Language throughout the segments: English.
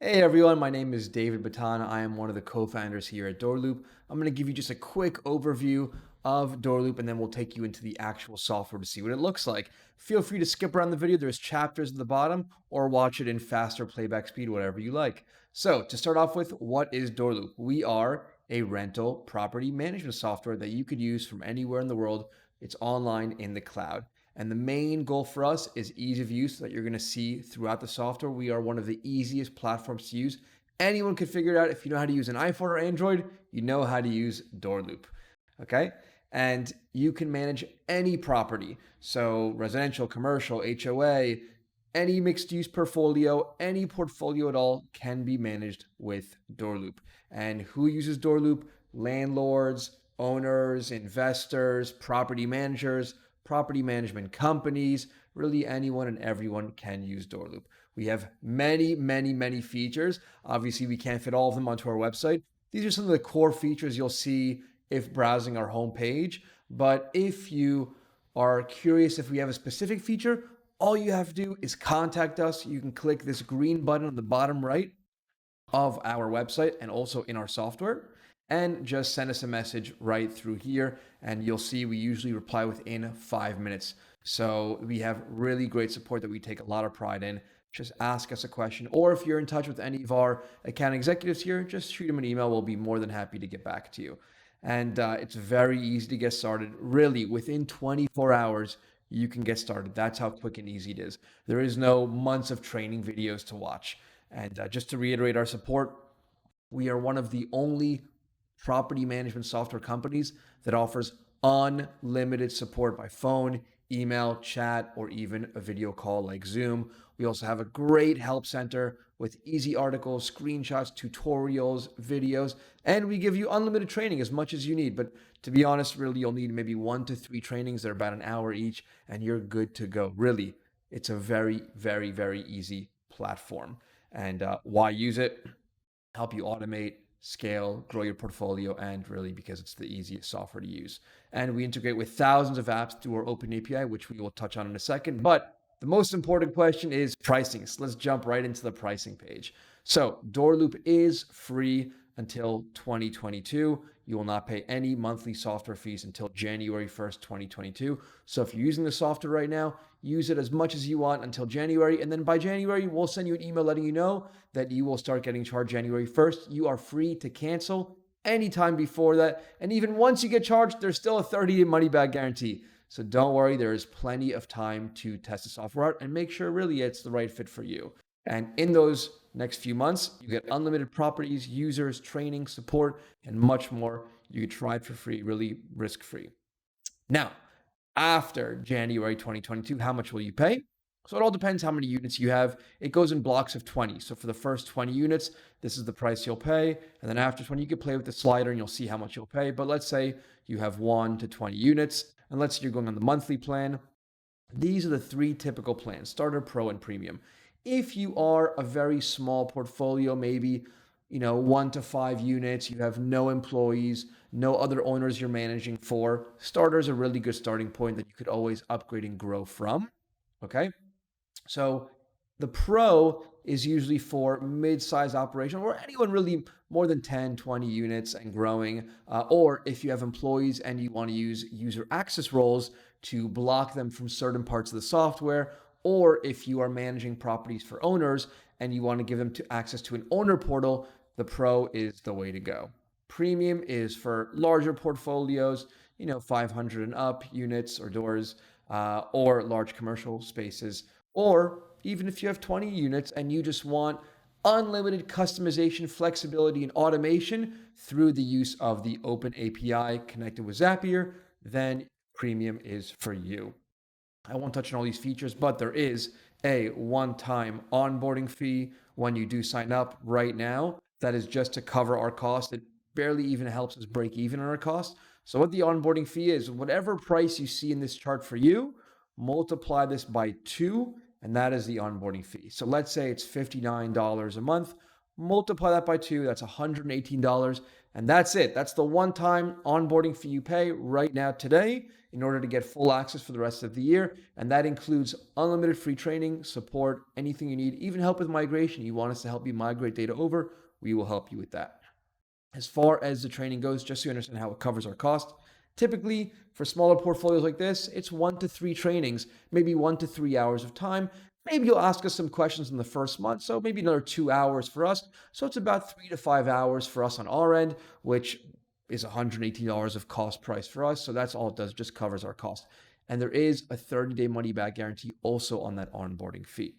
Hey everyone, my name is David Baton. I am one of the co-founders here at DoorLoop. I'm going to give you just a quick overview of DoorLoop and then we'll take you into the actual software to see what it looks like. Feel free to skip around the video. There's chapters at the bottom or watch it in faster playback speed, whatever you like. So to start off with, what is DoorLoop? We are a rental property management software that you could use from anywhere in the world. It's online in the cloud. And the main goal for us is ease of use that you're going to see throughout the software. We are one of the easiest platforms to use. Anyone can figure it out. If you know how to use an iPhone or Android, you know how to use DoorLoop. Okay. And you can manage any property. So residential, commercial, HOA, any mixed use portfolio, any portfolio at all can be managed with DoorLoop. And who uses DoorLoop? Landlords, owners, investors, property managers, property management companies, really anyone and everyone can use DoorLoop. We have many features. Obviously, we can't fit all of them onto our website. These are some of the core features you'll see if browsing our homepage. But if you are curious if we have a specific feature, all you have to do is contact us. You can click this green button on the bottom right of our website and also in our software, and just send us a message right through here and you'll see we usually reply within 5 minutes. So we have really great support that we take a lot of pride in. Just ask us a question, or if you're in touch with any of our account executives here, just shoot them an email. We'll be more than happy to get back to you. And it's very easy to get started. Really, within 24 hours, you can get started. That's how quick and easy it is. There is no months of training videos to watch. And just to reiterate our support, we are one of the only property management software companies that offers unlimited support by phone, email, chat, or even a video call like Zoom. We also have a great help center with easy articles, screenshots, tutorials, videos, and we give you unlimited training as much as you need. But to be honest, really, you'll need maybe 1 to 3 trainings that are about an hour each, and you're good to go. Really, it's a very easy platform. And why use it? Help you automate, scale, grow your portfolio, and really because it's the easiest software to use. And we integrate with thousands of apps through our open API, which we will touch on in a second. But the most important question is pricing. So let's jump right into the pricing page. So DoorLoop is free until 2022. You will not pay any monthly software fees until January 1st, 2022. So if you're using the software right now, use it as much as you want until January. And then by January, we'll send you an email letting you know that you will start getting charged January 1st. You are free to cancel anytime before that. And even once you get charged, there's still a 30-day money back guarantee. So don't worry, there is plenty of time to test the software out and make sure really it's the right fit for you. And in those next few months, you get unlimited properties, users, training, support, and much more. You can try it for free, really risk-free. Now, after January 2022, how much will you pay? So it all depends how many units you have. It goes in blocks of 20. So for the first 20 units, this is the price you'll pay. And then after 20, you can play with the slider and you'll see how much you'll pay. But let's say you have 1 to 20 units, and let's say you're going on the monthly plan. These are the 3 typical plans: Starter, Pro, and Premium. If you are a very small portfolio, maybe 1 to 5 units, you have no employees, no other owners you're managing for, Starter is a really good starting point that you could always upgrade and grow from. Okay. So the Pro is usually for mid-size operation or anyone really more than 10, 20 units and growing. Or if you have employees and you want to use user access roles to block them from certain parts of the software, or if you are managing properties for owners and you want to give them access to an owner portal, the Pro is the way to go. Premium is for larger portfolios, 500 and up units or doors, or large commercial spaces. Or even if you have 20 units and you just want unlimited customization, flexibility, and automation through the use of the open API connected with Zapier, then Premium is for you. I won't touch on all these features, but there is a one-time onboarding fee when you do sign up right now. That is just to cover our cost. It barely even helps us break even on our cost. So what the onboarding fee is, whatever price you see in this chart for you, multiply this by 2, and that is the onboarding fee. So let's say it's $59 a month, multiply that by 2, that's $118. And that's it. That's the one-time onboarding fee you pay right now today in order to get full access for the rest of the year. And that includes unlimited free training, support, anything you need, even help with migration. You want us to help you migrate data over, we will help you with that. As far as the training goes, just so you understand how it covers our cost, typically for smaller portfolios like this, it's 1 to 3 trainings, maybe 1 to 3 hours of time. Maybe you'll ask us some questions in the first month, so maybe another 2 hours for us. So it's about 3 to 5 hours for us on our end, which is $118 of cost price for us. So that's all it does, just covers our cost. And there is a 30-day money back guarantee also on that onboarding fee.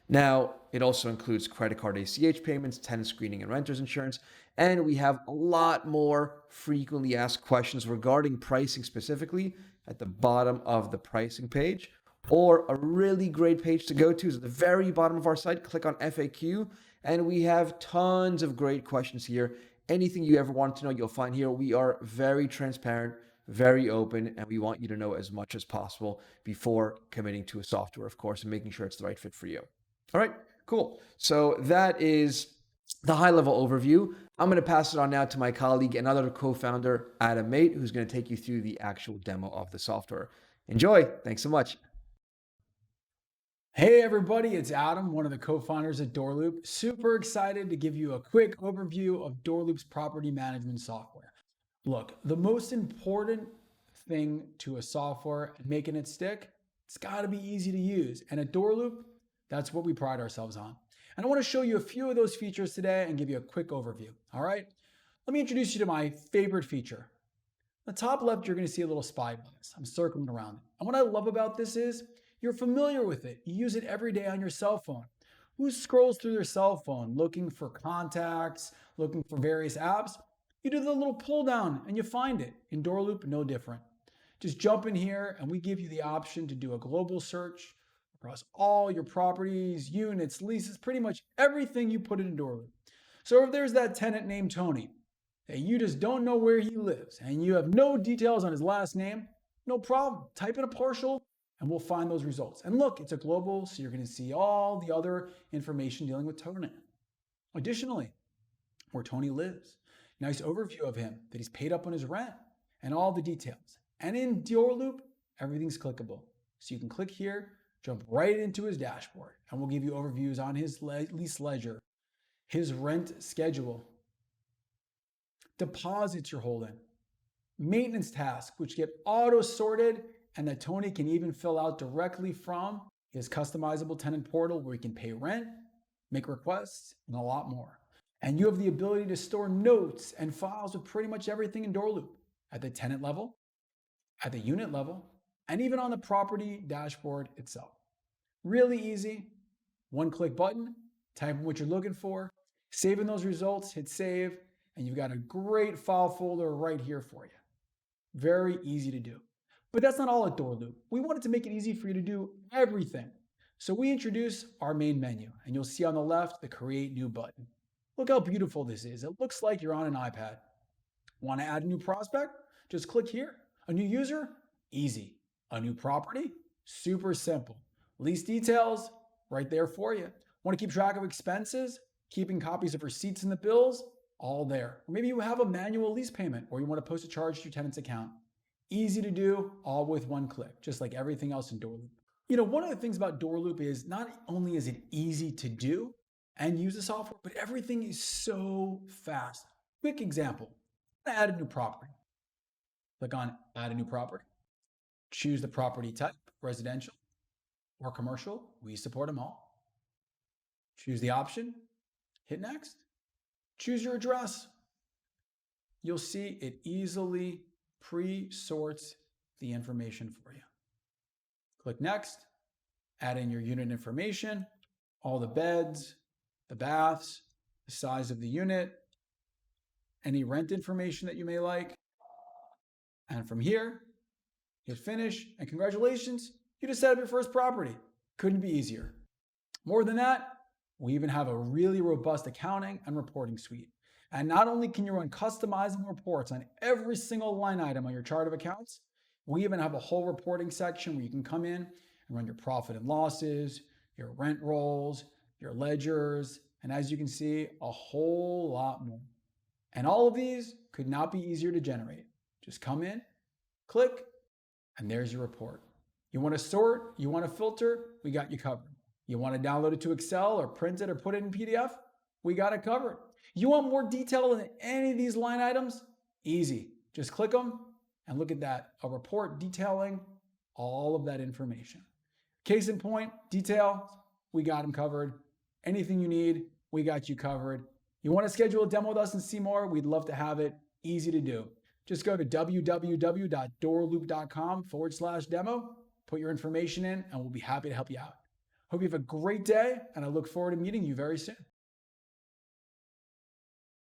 Now, it also includes credit card ACH payments, tenant screening, and renter's insurance. And we have a lot more frequently asked questions regarding pricing specifically at the bottom of the pricing page. Or a really great page to go to is at the very bottom of our site. Click on FAQ, and we have tons of great questions here. Anything you ever want to know, you'll find here. We are very transparent, very open, and we want you to know as much as possible before committing to a software, of course, and making sure it's the right fit for you. All right, cool. So that is the high-level overview. I'm going to pass it on now to my colleague, another co-founder, Adam Mate, who's going to take you through the actual demo of the software. Enjoy. Thanks so much. Hey everybody, it's Adam, one of the co-founders at DoorLoop. Super excited to give you a quick overview of DoorLoop's property management software. Look, the most important thing to a software and making it stick, it's got to be easy to use. And at DoorLoop, that's what we pride ourselves on. And I want to show you a few of those features today and give you a quick overview. All right, let me introduce you to my favorite feature. On the top left, you're going to see a little spy box. I'm circling around it. And what I love about this is you're familiar with it. You use it every day on your cell phone. Who scrolls through their cell phone looking for contacts, looking for various apps? You do the little pull down and you find it. In DoorLoop, no different. Just jump in here and we give you the option to do a global search across all your properties, units, leases, pretty much everything you put in DoorLoop. So if there's that tenant named Tony, and you just don't know where he lives and you have no details on his last name, no problem. Type in a partial and we'll find those results. And look, it's a global, so you're going to see all the other information dealing with Tony. Additionally, where Tony lives, nice overview of him, that he's paid up on his rent, and all the details. And in DoorLoop, everything's clickable. So you can click here, jump right into his dashboard, and we'll give you overviews on his lease ledger, his rent schedule, deposits you're holding, maintenance tasks, which get auto-sorted and that Tony can even fill out directly from his customizable tenant portal where he can pay rent, make requests, and a lot more. And you have the ability to store notes and files with pretty much everything in DoorLoop at the tenant level, at the unit level, and even on the property dashboard itself. Really easy, one-click button, type in what you're looking for, saving those results, hit save, and you've got a great file folder right here for you. Very easy to do. But that's not all at DoorLoop. We wanted to make it easy for you to do everything. So we introduce our main menu, and you'll see on the left the Create New button. Look how beautiful this is. It looks like you're on an iPad. Want to add a new prospect? Just click here. A new user? Easy. A new property? Super simple. Lease details? Right there for you. Want to keep track of expenses? Keeping copies of receipts and the bills? All there. Or maybe you have a manual lease payment or you want to post a charge to your tenant's account. Easy to do, all with one click, just like everything else in DoorLoop. You know, one of the things about DoorLoop is not only is it easy to do and use the software, but everything is so fast. Quick example, add a new property. Click on Add a new property. Choose the property type, residential or commercial. We support them all. Choose the option, hit next. Choose your address. You'll see it easily pre-sorts the information for you. Click next, add in your unit information, all the beds, the baths, the size of the unit, any rent information that you may like. And from here, hit finish, and congratulations, you just set up your first property. Couldn't be easier. More than that, we even have a really robust accounting and reporting suite. And not only can you run customizable reports on every single line item on your chart of accounts, we even have a whole reporting section where you can come in and run your profit and losses, your rent rolls, your ledgers, And as you can see, a whole lot more. And all of these could not be easier to generate. Just come in, click, and there's your report. You want to sort, you want to filter, we got you covered. You want to download it to Excel or print it or put it in PDF? We got it covered. You want more detail in any of these line items? Easy. Just click them and look at that. A report detailing all of that information. Case in point, detail, we got them covered. Anything you need, we got you covered. You want to schedule a demo with us and see more? We'd love to have it. Easy to do. Just go to www.doorloop.com/demo, put your information in, and we'll be happy to help you out. Hope you have a great day, and I look forward to meeting you very soon.